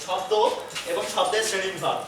শব্দ এবং শব্দের শ্রেণীবিভাগ।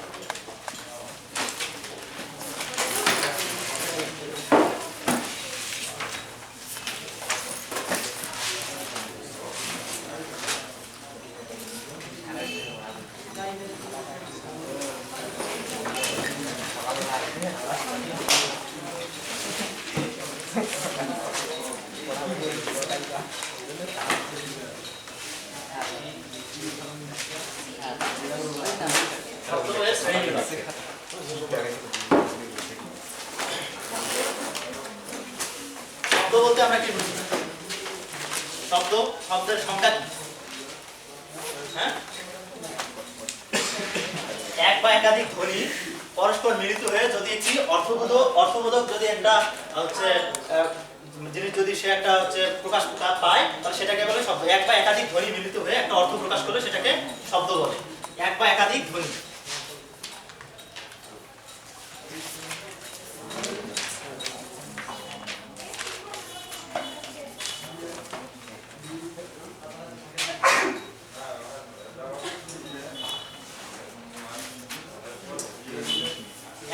শব্দ বলতে আমরা কি বুঝি? শব্দ, শব্দের সংজ্ঞা কি? হ্যাঁ, এক বা একাধিক ধ্বনি পরস্পর মিলিত হয়ে যদি একটি অর্থবোধক যদি একটা হচ্ছে জিনিস যদি সে একটা হচ্ছে প্রকাশ পায় তাহলে সেটাকে বলে শব্দ। এক বা একাধিক ধ্বনি মিলিত হয়ে একটা অর্থ প্রকাশ করলে সেটাকে শব্দ বলে। এক বা একাধিক ধ্বনি।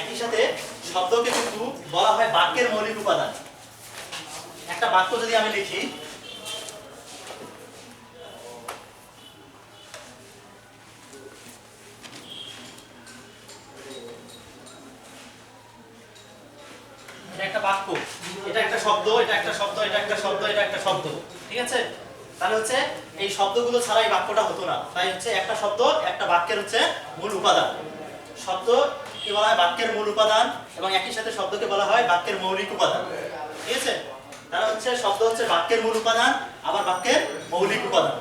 একই সাথে শব্দকে কিন্তু বলা হয় বাক্যের মৌলিক উপাদান। একটা বাক্য যদি আমি লিখি, এটা একটা বাক্য, এটা একটা শব্দ, এটা একটা শব্দ, এটা একটা শব্দ, এটা একটা শব্দ, ঠিক আছে? তাহলে হচ্ছে এই শব্দগুলো ছাড়া এই বাক্যটা হতো না। তাই হচ্ছে একটা শব্দ একটা বাক্যের হচ্ছে মূল উপাদান। শব্দ কি বলা হয়? বাক্যের মূল উপাদান। এবং একই সাথে শব্দকে বলা হয় বাক্যের মৌলিক উপাদান, ঠিক আছে? তাহলে হচ্ছে শব্দ হচ্ছে বাক্যের মূল উপাদান, আবার বাক্যের মৌলিক উপাদান।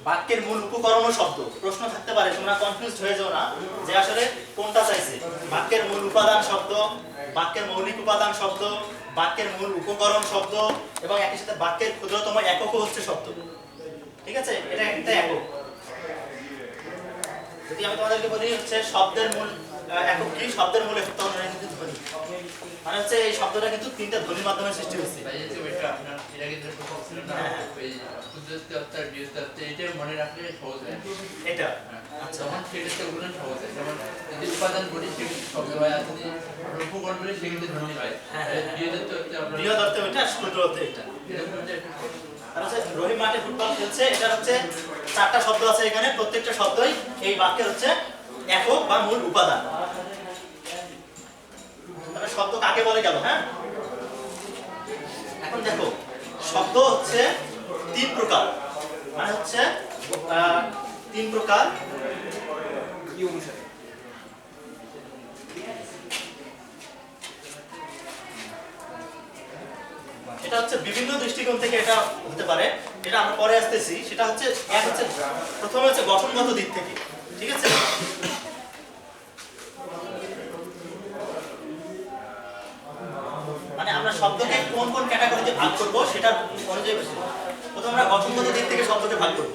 বাক্যের মূল উপকরণ ও শব্দ। প্রশ্ন থাকতে পারে, তোমরা কনফিউজড হয়ে যাও না যে আসলে কোনটা চাইছে। বাক্যের মূল উপাদান শব্দ, বাক্যের মৌলিক উপাদান শব্দ, বাক্যের মূল উপকরণ শব্দ, এবং একই সাথে বাক্যের ক্ষুদ্রতম এককও হচ্ছে শব্দ, ঠিক আছে? এটা একটা একক। যদি আমি তোমাদেরকে বলি হচ্ছে শব্দের মূল একক কি? শব্দের মূল একক তখন কিন্তু ধ্বনি। মানে হচ্ছে এই শব্দটা কিন্তু তিনটা ধ্বনির মাধ্যমে সৃষ্টি হচ্ছে। মনে রাখলে সহজ হয় এটা। আচ্ছা, যখন সেটাতে উদাহরণ সহজ হয়, যেমন যদি উপাদান বলি সেক্ষেত্রে শব্দ হয়, আর যদি উপকরণ বলি সেক্ষেত্রে ধ্বনি হয়। বৃহৎ অর্থে ওইটা, ক্ষুদ্র অর্থে এটা। আর হচ্ছে রহিম মাঠে ফুটবল খেলছে, এটা হচ্ছে চারটা শব্দ আছে এখানে, প্রত্যেকটা শব্দই এই বাক্যের হচ্ছে একক বা মূল উপাদান। তাহলে শব্দ কাকে বলে গেল? হ্যাঁ, এখন দেখো শব্দ হচ্ছে তিন প্রকার। মানে হচ্ছে তিন প্রকার। এটা হচ্ছে বিভিন্ন দৃষ্টিকোণ থেকে এটা হতে পারে, এটা আমরা পরে আসতেছি। সেটা হচ্ছে এক হচ্ছে প্রথমে হচ্ছে গঠনগত দিক থেকে, ঠিক আছে? মানে আমরা শব্দকে কোন কোন ক্যাটাগরিতে ভাগ করব সেটা অনুযায়ী বেশি। প্রথমে আমরা গঠনগত দিক থেকে শব্দকে ভাগ করব।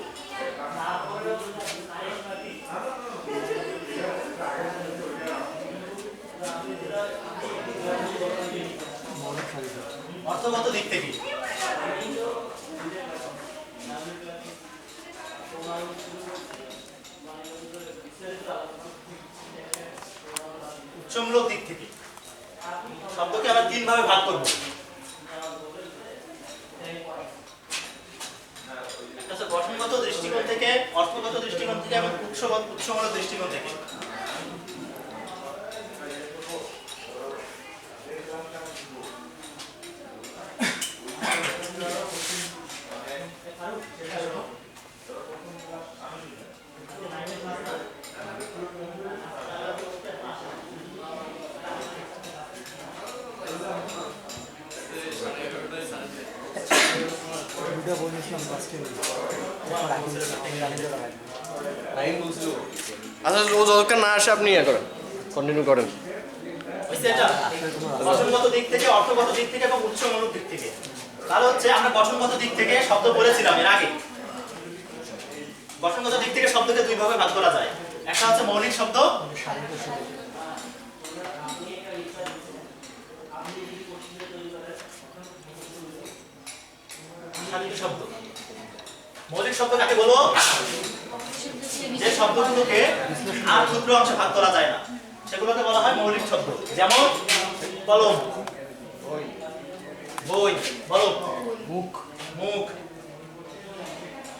অর্থগত দিক থেকে উচ্চমূলক দিক থেকে শব্দকে আমরা তিন ভাবে ভাগ করব। গঠনগত দৃষ্টিকোণ থেকে, অর্থগত দৃষ্টিকোণ থেকে এবং উচ্চমূলক দৃষ্টিকোণ থেকে। আচ্ছা, ও যতক্ষণ না আসে আপনি ইয়ে করেন, কন্টিনিউ করেন। গঠনগত দিক থেকে, অর্থগত দিক থেকে এবং উচ্চমূলক দিক থেকে। তাহলে হচ্ছে আমরা গঠনগত দিক থেকে শব্দ বলেছিলাম এর আগে। গঠনগত দিক থেকে শব্দকে দুই ভাবে ভাগ করা যায়। একটা হচ্ছে মৌলিক শব্দ, শারীরিক শব্দ। মৌলিক শব্দ কাকে বলো? যে শব্দগুলোকে আর ক্ষুদ্র অংশে ভাগ করা যায় না সেগুলোকে বলা হয় মৌলিক শব্দ। যেমন কলম, বই, বলো, মুখ, মুখ,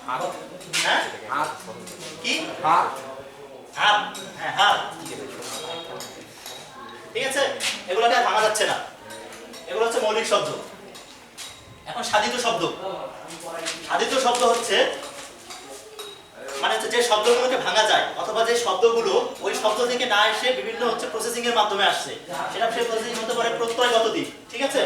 হাত, হ্যাঁ হাত, কি, হাত, হাত, হ্যাঁ হাত। ঠিক আছে, এগুলোকে আর ভাঙা যাচ্ছে না, এগুলো হচ্ছে মৌলিক শব্দ। এখন সাধিত শব্দ। সাধিত শব্দ হচ্ছে মানে হচ্ছে যে শব্দগুলোকে ভাঙা যায় অথবা যে শব্দগুলো ওই শব্দ থেকে না এসে বিভিন্ন হচ্ছে প্রসেসিং এর মাধ্যমে আসছে, সেটা সেই প্রসেসিং হতে পারে প্রত্যয়গত দিক, ঠিক আছে,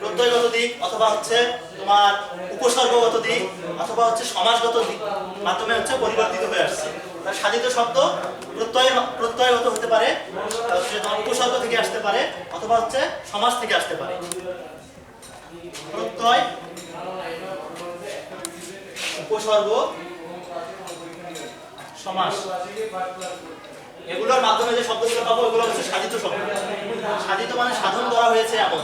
প্রত্যয়গত দিক অথবা হচ্ছে তোমার উপসর্গগত দিক অথবা হচ্ছে সমাসগত দিক মাধ্যমে হচ্ছে পরিবর্তিত হয়ে আসছে। তার সাধিত শব্দ প্রত্যয়গত হতে পারে, হচ্ছে তোমার উপসর্গ থেকে আসতে পারে অথবা হচ্ছে সমাস থেকে আসতে পারে। প্রত্যয়, উপসর্গ, সমাস, এগুলোর মাধ্যমে যে শব্দগুলো পাবো এগুলো হচ্ছে সাধিত শব্দ। সাধিত মানে সাধন করা হয়েছে এমন।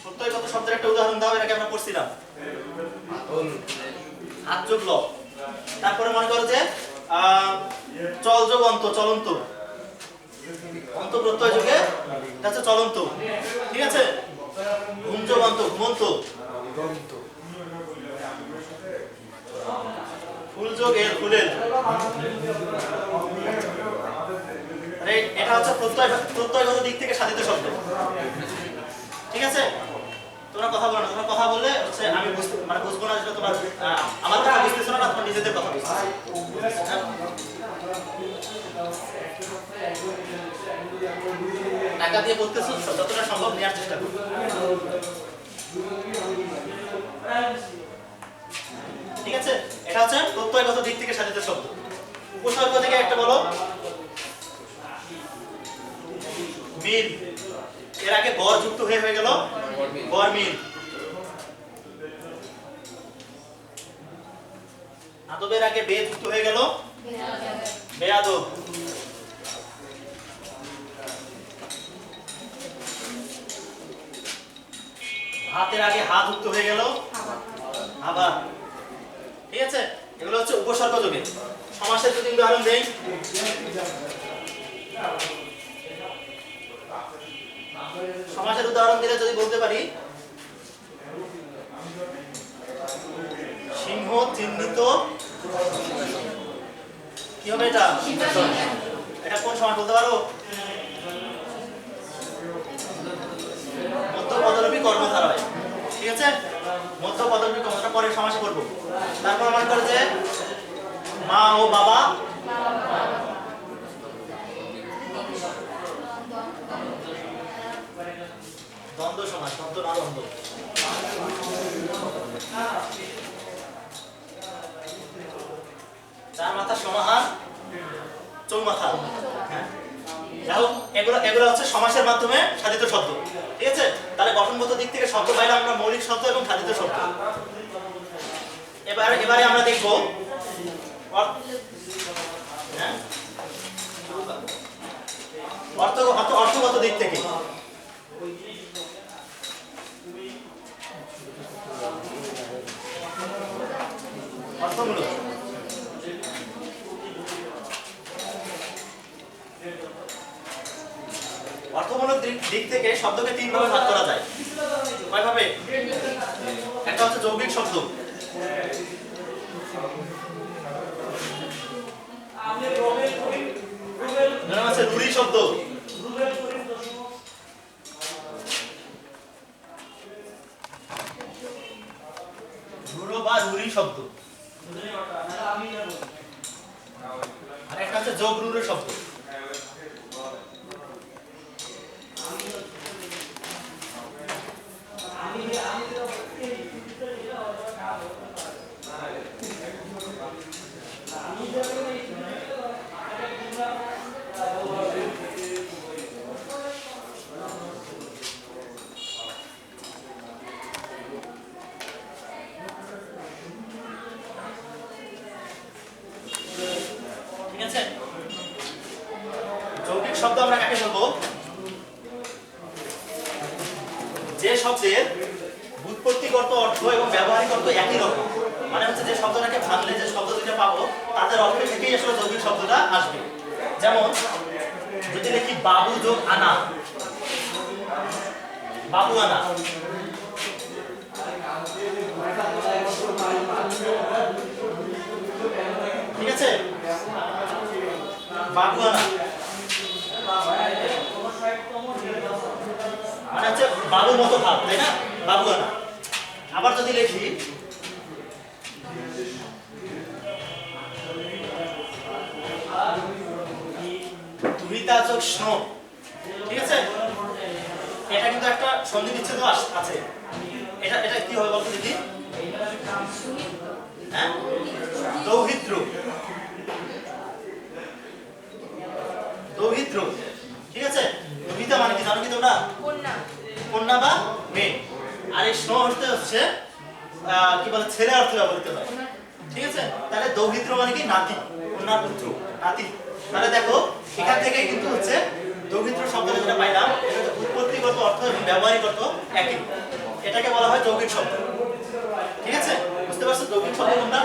প্রত্যয়গত শব্দের একটা উদাহরণ দাও, এটাকে আমরা পড়ছিলাম। হাত যোগ ল। তারপরে মনে করো যে চল যোগ অন্ত, চলন্ত, অন্ত প্রত্যয় যোগে এটা হচ্ছে চলন্ত, ঠিক আছে। ঘুম যোগ অন্ত, ঘুমন্ত, ফুল যোগ এর, ফুলের। এটা হচ্ছে প্রত্যয়গত দিক থেকে সাধিত শব্দ, ঠিক আছে। তোমরা কথা বলো না, তোমরা কথা বললে হচ্ছে আমি মানে বুঝবো না, যেটা তোমার আমার কথা বুঝতেছো না, তোমার নিজেদের কথা বুঝতেছো। টাকা দিয়ে বলতেছো, যতটা সম্ভব নেওয়ার চেষ্টা করো। ঠিক আছে, এটা হচ্ছে প্রত্যয়গত দিক থেকে সাধিত শব্দ। উপসর্গ থেকে একটা বলো, মিল, এর আগে বর যুক্ত হয়ে গেল বরমিল। আদবের আগে বে যুক্ত হয়ে গেল বেয়াদব। হাতের আগে হা যুক্ত হয়ে গেল হাবা, ঠিক আছে। এগুলো হচ্ছে উপসর্গ যোগে। সমাসের যদি উদাহরণ দেই, সমাসের উদাহরণ দিলে যদি বলতে পারি সিংহ চিহ্নিত, কি হবে এটা? এটা কোন সমাস বলতে পারো? মধ্য পদলোপী কর্মধারয়, ঠিক আছে। মধ্য পদলোপী কর্মধারা পরের সমাসে করব। তারপর মনে করে যে মা ও বাবা, দ্বন্দ্ব সমাস, দ্বন্দ্ব না দ্বন্দ্ব। চার মাথা সমাহার, চৌমাথা, হ্যাঁ। যাই হোক, এগুলো হচ্ছে সমাসের মাধ্যমে সাধিত শব্দ, ঠিক আছে। তাহলে গঠনগত দিক থেকে শব্দ পাইলে আমরা মৌলিক শব্দ এবং সাধিত শব্দ। এবারে আমরা দেখব অর্থগত দিক থেকে। অর্থমূলক, অর্থমূলক দিক থেকে শব্দকে তিন ভাবে ভাগ করা যায়। কয় ভাবে? একটা হচ্ছে যৌগিক শব্দ, আছে রুড়ি শব্দ, রুড়ো বা রুড়ি শব্দ, আর একটা হচ্ছে যোগ রুড়ো শব্দ। ঠিক আছে, যৌগিক শব্দ আমরা কাকে বলবো? যে শব্দের ব্যুৎপত্তিগত অর্থ এবং ব্যবহারিক অর্থ একই রকম, মানে হচ্ছে যে শব্দটাকে ভাঙলে যে শব্দ দুটো পাবো তাদের অর্থ থেকেই আসলে যৌগিক শব্দটা আসবে। যেমন যদি লিখি বাবু যোগ আনা, বাবু আনা, ঠিক আছে, বাবু আনা মানে হচ্ছে বাবুর মতো ভাব, তাই না? বাবু আনা। আবার যদি লিখি দুহিতা যোগ স্নো, ঠিক আছে, এটা কিন্তু একটা সন্ধি বিচ্ছেদ আছে। এটা এটা কি হবে বলতো দিদি? হ্যাঁ, দৌহিত্র, দৌহিত্র, ঠিক আছে। দুহিতা মানে কি জানো কি তোমরা? কন্যা। কন্যা বা মেয়ে। আর এই স্নো হচ্ছে কি বলে ছেলে অর্থে ব্যবহৃত হয়, ঠিক আছে। তাহলে দৌহিত্র মানে কি নাতি, কন্যার পুত্র, নাতি। তাহলে দেখো এখান থেকে কিন্তু হচ্ছে দৌহিত্র শব্দটা যেটা পাইলাম এটা উৎপত্তিগত অর্থ এবং ব্যবহারিক অর্থ একই, এটাকে বলা হয় যৌগিক শব্দ, ঠিক আছে। বুঝতে পারছো যৌগিক শব্দ তোমরা?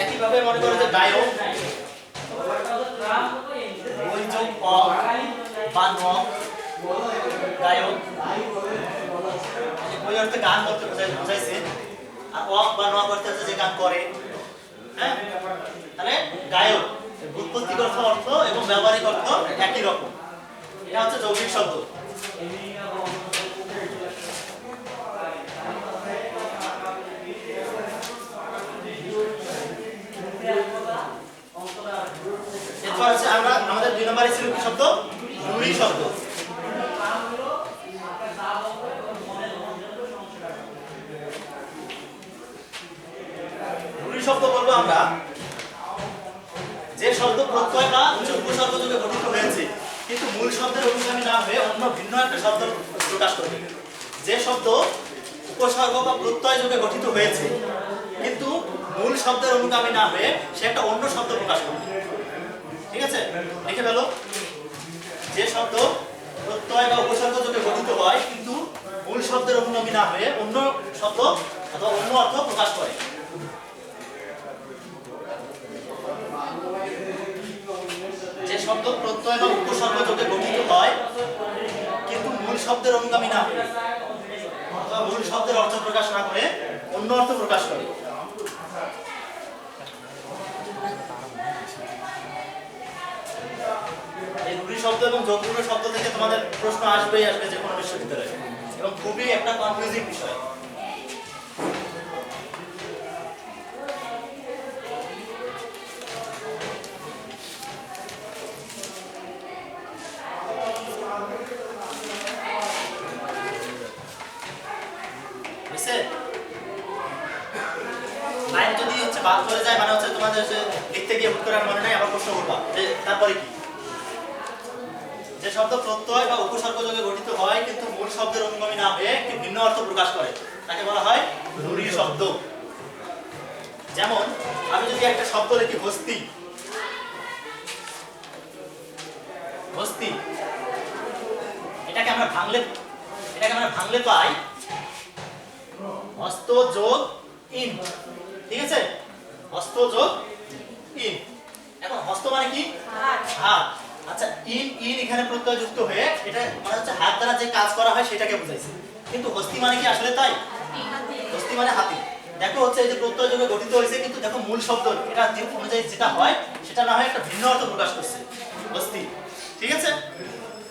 একইভাবে মনে করো যে গায়ক, ওই যোগ অ বা ন, গায়ক, ওই অর্থে গান করতে বোঝাইছে, আর অ বা ন করতে হচ্ছে যে গান করে, হ্যাঁ। তাহলে গায়ক ব্যুৎপত্তিগত অর্থ এবং ব্যবহারিক অর্থ একই রকম, এটা হচ্ছে যৌগিক শব্দ। এরপর হচ্ছে আমরা আমাদের 2 নম্বরে ছিল কি শব্দ? রুড়ি শব্দ। রুড়ি শব্দ বলবো আমরা যে শব্দ প্রত্যয় বা উপসর্গ যোগে গঠিত হয়েছে কিন্তু মূল শব্দের অনুগামী না হয়ে অন্য ভিন্ন একটা শব্দ প্রকাশ করবে। যে শব্দ উপসর্গ বা প্রত্যয় যোগে গঠিত হয়েছে কিন্তু মূল শব্দের অনুগামী না হয়ে সে একটা অন্য শব্দ প্রকাশ করবে, ঠিক আছে। লিখে ফেলো, যে শব্দ প্রত্যয় বা উপসর্গ যোগে গঠিত হয় কিন্তু মূল শব্দের অনুগামী না হয়ে অন্য শব্দ অথবা অন্য অর্থ প্রকাশ করে। যে শব্দ প্রত্যয় বা উপসর্গ যোগে গঠিত হয় কিন্তু মূল শব্দের অনুগামী না হয়ে অথবা মূল শব্দের অর্থ প্রকাশ না করে অন্য অর্থ প্রকাশ করে। এই রুড়ি শব্দ এবং যোগরূঢ় শব্দ থেকে তোমাদের প্রশ্ন আসবেই আসবে যে কোনো বিশ্ববিদ্যালয়ে, এবং খুবই একটা কনফিউজিং বিষয়। লাইন যদি হচ্ছে বাদ চলে যায় মানে হচ্ছে তোমাদের লিখতে গিয়ে হুট করে আর মনে নাই, আবার প্রশ্ন করবা যে তারপরে কি। যে শব্দ প্রত্যয় বা উপসর্গ যোগে গঠিত হয় কিন্তু মূল শব্দের অনুগামী না হয়ে একটি ভিন্ন অর্থ প্রকাশ করে তাকে বলা হয় রুড়ি শব্দ। যেমন আমি যদি একটা শব্দ লিখি হস্তি, হস্তি, এটাকে আমরা ভাঙলে পাই হস্ত যোগ ইন, ঠিক আছে, হস্ত যোগ ইন। এখন হস্ত মানে কি? হাত। আচ্ছা, ইন ইন এখানে প্রত্যয় যুক্ত হয়ে এটা মানে হচ্ছে হাত দ্বারা যে কাজ করা হয় সেটাকে বোঝাইছে, কিন্তু হস্তি মানে কি আসলে তাই? হস্তি মানে হাতি। দেখো হচ্ছে এই যে প্রত্যয় যোগে গঠিত হয়েছে কিন্তু দেখো মূল শব্দ এটা অনুযায়ী যেটা হয় সেটা না হয় একটা ভিন্ন অর্থ প্রকাশ করছে, হস্তি, ঠিক আছে।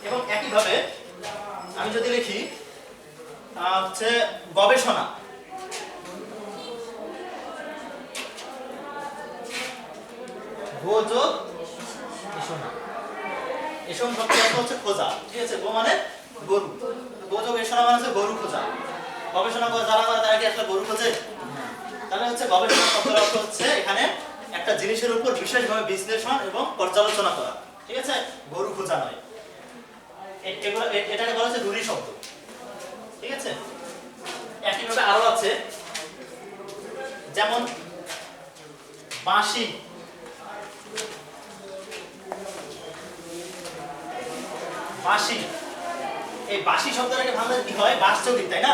এবং একইভাবে আমি যদি লিখি হচ্ছে গবেষণা, গোযোগ এসোনা, এসম শব্দের অর্থ হচ্ছে খোঁজা, ঠিক আছে। গো মানে গরু, গোযোগ এসোনা মানে হচ্ছে গরু খোঁজা। গবেষণা করে যারা করে তারা কি আসলে গরু খোঁজে? তাহলে হচ্ছে গবেষণা শব্দের অর্থ হচ্ছে এখানে একটা জিনিসের উপর বিশেষভাবে বিশ্লেষণ এবং পর্যালোচনা করা, ঠিক আছে, গরু খোঁজা নয়। এটাকে বলা হচ্ছে রুড়ি শব্দ, ঠিক আছে। একইভাবে আরো আছে, যেমন বাঁশি, বাঁশি। এই বাঁশি শব্দটাকে ভাঙলে কি হয়? বাঁশ চৌকি, তাই না?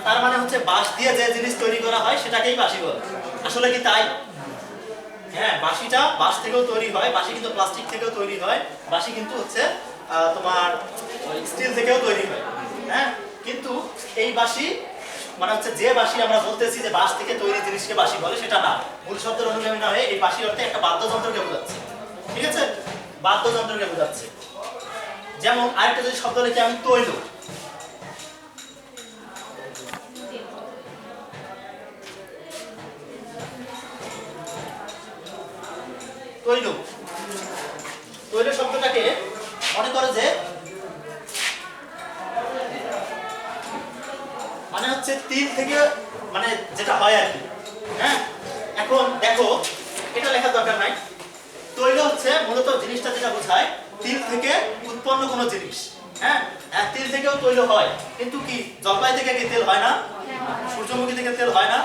তার মানে হচ্ছে বাঁশ দিয়ে যে জিনিস তৈরি করা হয় সেটাকেই বাঁশি বলে। আসলে কি তাই? হ্যাঁ, বাঁশিটা বাঁশ থেকেও তৈরি হয়, বাঁশি কিন্তু প্লাস্টিক থেকেও তৈরি হয়, বাঁশি কিন্তু হচ্ছে তোমার স্টিল থেকেও তৈরি হয়। হ্যাঁ, কিন্তু এই বাঁশি মানে হচ্ছে যে বাঁশি আমরা বলতেছি যে বাঁশ থেকে তৈরি জিনিসকে বাঁশি বলে, সেটা না। মূল শব্দের অনুগামী না হয়ে এই বাঁশি অর্থে একটা বাদ্যযন্ত্রকে বোঝাচ্ছে। ঠিক আছে, বাদ্যযন্ত্রকে বোঝাচ্ছে। যেমন আরেকটা যদি শব্দ লিখি আমি, তৈল। তৈল, তৈল শব্দটাকে মনে করো যে মানে হচ্ছে তিল থেকে মানে যেটা হয় আর কি। হ্যাঁ, এখন দেখো এটা লেখার দরকার নাই। তৈল হচ্ছে মূলত জিনিসটা যেটা বোঝায় তিল থেকে উৎপন্ন কোনো জিনিস। হ্যাঁ, তিল থেকেও তৈল হয়, কিন্তু কি জলপাই থেকে কি তেল হয় না? সূর্যমুখী থেকে তেল হয় না?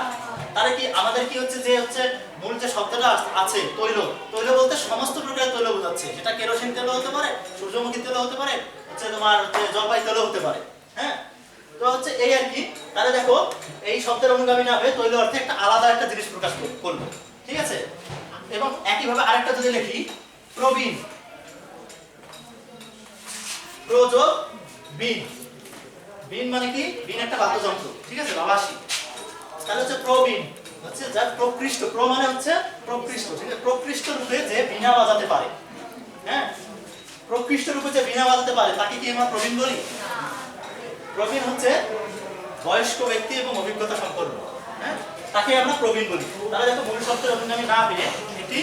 তাহলে কি আমাদের কি হচ্ছে যে হচ্ছে মূল যে শব্দটা আছে তৈল, তৈল বলতে সমস্ত প্রকারের তৈল বোঝাচ্ছে। সেটা কেরোসিন তেলও হতে পারে, সূর্যমুখী তেলও হতে পারে, হচ্ছে তোমার জলপাই তেলও হতে পারে। হ্যাঁ, তো হচ্ছে এই আর কি। তাহলে দেখো এই শব্দের অনুগামী না হয়ে তৈল অর্থে একটা আলাদা একটা জিনিস প্রকাশ করলো। ঠিক আছে, এবং একইভাবে আরেকটা যদি লিখি, প্রবীণ। প্রযোগ বীণ। বীণ মানে কি? বীণ একটা বাদ্যযন্ত্র। ঠিক আছে, বাবাসি। তাহলে হচ্ছে প্রবীণ হচ্ছে যার প্রকৃষ্ট, প্র মানে হচ্ছে প্রকৃষ্ট। ঠিক আছে, প্রকৃষ্ট রূপে যে বীণা বাজাতে পারে। হ্যাঁ, প্রকৃষ্ট রূপে যে বীণা বাজাতে পারে তাকে কি আমরা প্রবীণ বলি? প্রবীণ হচ্ছে বয়স্ক ব্যক্তি এবং অভিজ্ঞতা সম্পন্ন। হ্যাঁ, তাকে আমরা প্রবীণ বলি। তাহলে দেখো মূল শব্দের অনুগামী না পেয়ে এটি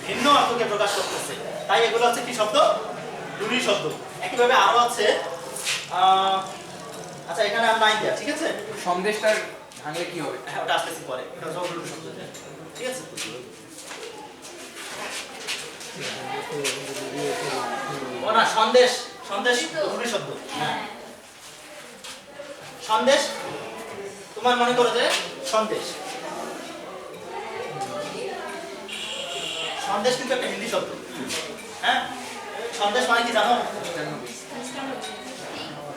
ভিন্ন অর্থকে প্রকাশ করতেছে। তাই এগুলো হচ্ছে কি শব্দ? রূঢ়ি শব্দ। একইভাবে আরো আছে আচ্ছা এখানে আর নাই দেয়া। ঠিক আছে, সন্দেশটার ভাঙলে কি হবে? হ্যাঁ, ওটা আসতেছি পরে। এটা রূঢ়ি শব্দ। ঠিক আছে, ও না, সন্দেশ। সন্দেশ রূঢ়ি শব্দ। হ্যাঁ, সন্দেশ তোমার মনে করো যে সন্দেশ, সন্দেশ কিন্তু একটা হিন্দি শব্দ। হ্যাঁ, সন্দেশ মানে কি জানো?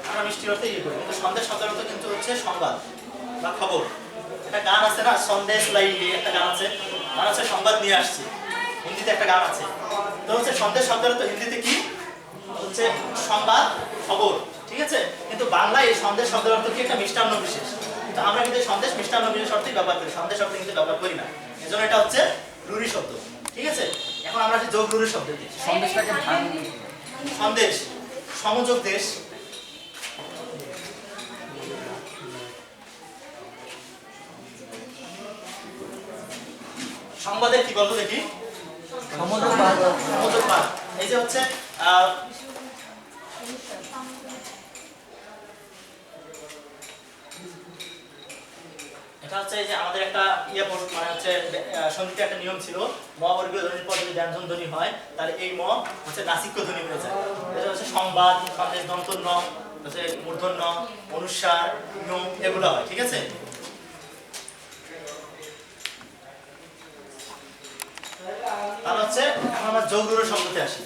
আমরা মিষ্টি অর্থে ইয়ে করি, কিন্তু সন্দেশ শব্দের অর্থ কিন্তু হচ্ছে সংবাদ বা খবর। একটা গান আছে না, সন্দেশ লাই, একটা গান আছে, গান আছে সংবাদ নিয়ে আসছে, হিন্দিতে একটা গান আছে। তো হচ্ছে সন্দেশ শব্দের অর্থ হিন্দিতে কি হচ্ছে? সংবাদ, খবর। ঠিক আছে, কিন্তু বাংলায় এই সন্দেশ শব্দের অর্থ কি? একটা মিষ্টান্ন বিশেষ। তো আমরা কিন্তু সন্দেশ মিষ্টান্ন বিশেষ অর্থেই ব্যবহার করি, সন্দেশ শব্দ কিন্তু ব্যবহার করি না। এজন্য এটা হচ্ছে রূঢ়ি শব্দ। ঠিক আছে, এখন আমরা যোগ রূঢ়ি শব্দ দিচ্ছি। সন্দেশটাকে ভাঙলে সন্দেশ সমযোগ দেশ। সংবাদের কি গল্প দেখি? সমযোগ বাদ। এই যে হচ্ছে এটা হচ্ছে এই যে আমাদের একটা মানে হচ্ছে সঙ্গীতে একটা নিয়ম ছিল, মবর্গীয় ধ্বনির পর যদি ব্যঞ্জন ধ্বনি হয় তাহলে এই ম হচ্ছে নাসিক্য ধ্বনি হয়ে যায়। এটা হচ্ছে সংবাদ, সন্দেশ দন্তন্য, হচ্ছে মূর্ধন্য, অনুস্বার, ঞ এগুলো হয়। ঠিক আছে, তাহলে হচ্ছে এখন আমরা যোগ রূঢ় শব্দতে আসি।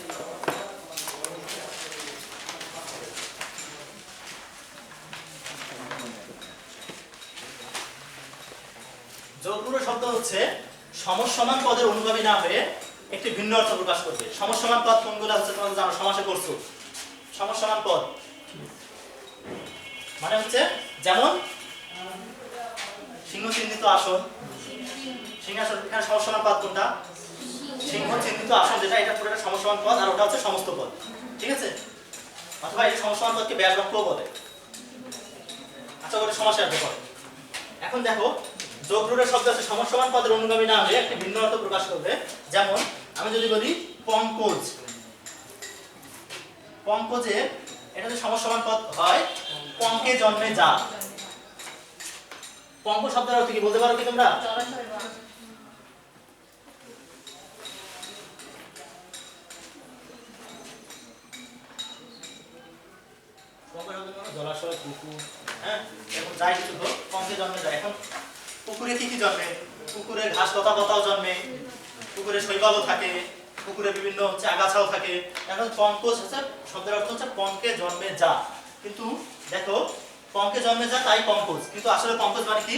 যোগ রূঢ় শব্দ হচ্ছে সমসমান পদের অনুগামী না হয়ে একটি ভিন্ন অর্থ প্রকাশ করবে। সমসমান পদ কোনগুলো হচ্ছে তোমরা জানো, সমাসে করছো। সমসমান পদ মানে হচ্ছে যেমন সিংহ চিহ্নিত আসন, সিংহাসন, এখানে সমসমান পদ কোনটা? সিংহ চিহ্নিত আসন, যেটা এটা পুরোটা সমসমান পদ, আর ওটা হচ্ছে সমস্ত পদ। ঠিক আছে, অথবা এই সমসমান পদকে ব্যাস বাক্যও বলে। আচ্ছা, ওটা সমাসে আসবে পরে। এখন দেখো যোগ রূঢ় শব্দ হচ্ছে সমসমান পদের অনুগামী না হয়ে একটি ভিন্ন অর্থ প্রকাশ করবে। যেমন আমি যদি বলি পঙ্কজ, পঙ্কজে এটা যদি সমসমান পদ হয়, পঙ্কে জন্মে যা। পঙ্ক শব্দের অর্থ কি বলতে পারো কি তোমরা? জলাশয়, পুকুর, হ্যাঁ, এখন যাই কিছু তো পঙ্কে জন্মে যায়। এখন পুকুরে কি কি জন্মে? পুকুরে ঘাস লতা পাতাও জন্মে, পুকুরে শৈবালও থাকে, পুকুরে বিভিন্ন হচ্ছে আগাছাও থাকে। এখন পঙ্কজ হচ্ছে শব্দের অর্থ হচ্ছে পঙ্কে জন্মে যা, কিন্তু দেখো পঙ্কে জন্মে যা তাই পঙ্কজ, কিন্তু আসলে পঙ্কজ মানে কি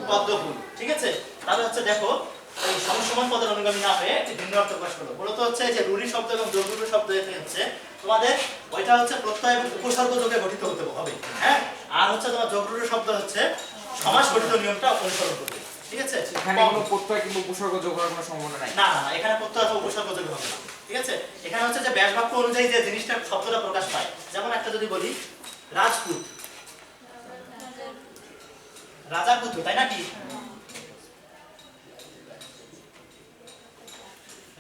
পদ্ম ফুল। ঠিক আছে, তাহলে হচ্ছে দেখো এই সমসমান পদের অনুগামী না হয়ে একটি ভিন্ন অর্থ প্রকাশ করলো। মূলত হচ্ছে যে রুড়ি শব্দ এবং যোগরূঢ় শব্দ এতে হচ্ছে তোমাদের ওইটা হচ্ছে প্রত্যয় এবং উপসর্গ যোগে গঠিত হতে হবে, হ্যাঁ। আর হচ্ছে তোমার যোগরূঢ় শব্দ হচ্ছে সমাস গঠিত নিয়মটা অনুসরণ করবে। ঠিক আছে, এখানে কোনো প্রত্যয় কিংবা উপসর্গ যোগ করার কোনো সম্ভাবনা নাই। না না না, এখানে প্রত্যয় অথবা উপসর্গ যোগ হবে না। ঠিক আছে, এখানে হচ্ছে যে ব্যাস বাক্য অনুযায়ী যে জিনিসটা শব্দটা প্রকাশ পায়, যেমন একটা যদি বলি রাজপুত, রাজার পুত্র, তাই নাকি?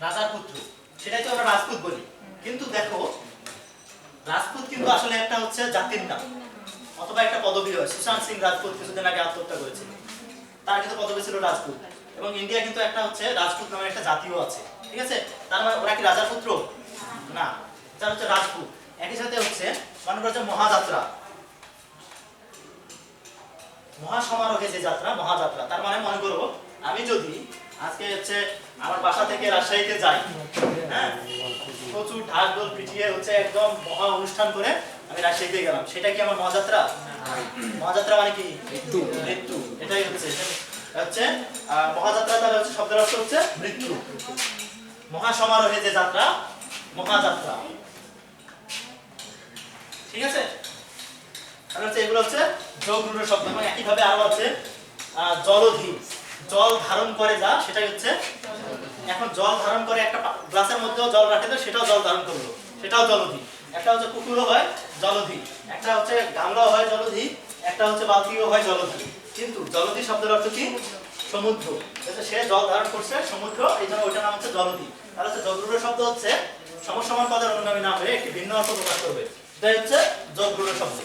রাজার পুত্র, সেটাই তো আমরা রাজপুত বলি। কিন্তু দেখো রাজপুত কিন্তু আসলে একটা হচ্ছে জাতির নাম অথবা একটা পদবী হয়। সুশান্ত সিং রাজপুত কিছুদিন আগে আত্মহত্যা করেছিল, তার কিন্তু পদবী ছিল রাজপুত। এবং ইন্ডিয়া কিন্তু একটা হচ্ছে রাজপুত নামের একটা জাতিও আছে। ঠিক আছে, তার মানে ওরা কি রাজার পুত্র না, তার হচ্ছে রাজপুত। একই সাথে হচ্ছে মনে করছে মহাযাত্রা, মহাসমারোহে যে যাত্রা, মহাযাত্রা, তার মানে মনে করো আমি যদি আজকে হচ্ছে আমার বাসা থেকে রাজশাহীতে যাই, হ্যাঁ, প্রচুর ঢাক ঢোল পিটিয়ে হচ্ছে একদম মহা অনুষ্ঠান করে আমি রাজশাহীতে গেলাম, সেটা কি আমার মহাযাত্রা? মহাযাত্রা মানে কি মৃত্যু, মৃত্যু, এটাই হচ্ছে হচ্ছে মহাযাত্রা। তাহলে হচ্ছে শব্দের অর্থ হচ্ছে মৃত্যু। মহাসমারোহে যে যাত্রা, মহাযাত্রা। ঠিক আছে, তাহলে হচ্ছে এগুলো হচ্ছে যোগরূঢ় শব্দ। এবং একইভাবে আরো আছে জলধি, জল ধারণ করে যা, সেটাই হচ্ছে। এখন জল ধারণ করে একটা গ্লাসের মধ্যেও জল রাখে তো সেটাও জল ধারণ করলো, সেটাও জলধি। একটা হচ্ছে পুকুরও হয় জলধি, একটা হচ্ছে গামলাও হয় জলধি, একটা হচ্ছে বালতিও হয় জলধি। কিন্তু জলধি শব্দের অর্থ কি সমুদ্র, সে জল ধারণ করছে সমুদ্র, এই জন্য ওইটার নাম হচ্ছে জলধি। তাহলে হচ্ছে যোগরূঢ় শব্দ হচ্ছে সমসমান পদের অনুগামী না হয়ে একটি ভিন্ন অর্থ প্রকাশ করবে, এটাই হচ্ছে যোগরূঢ় শব্দ।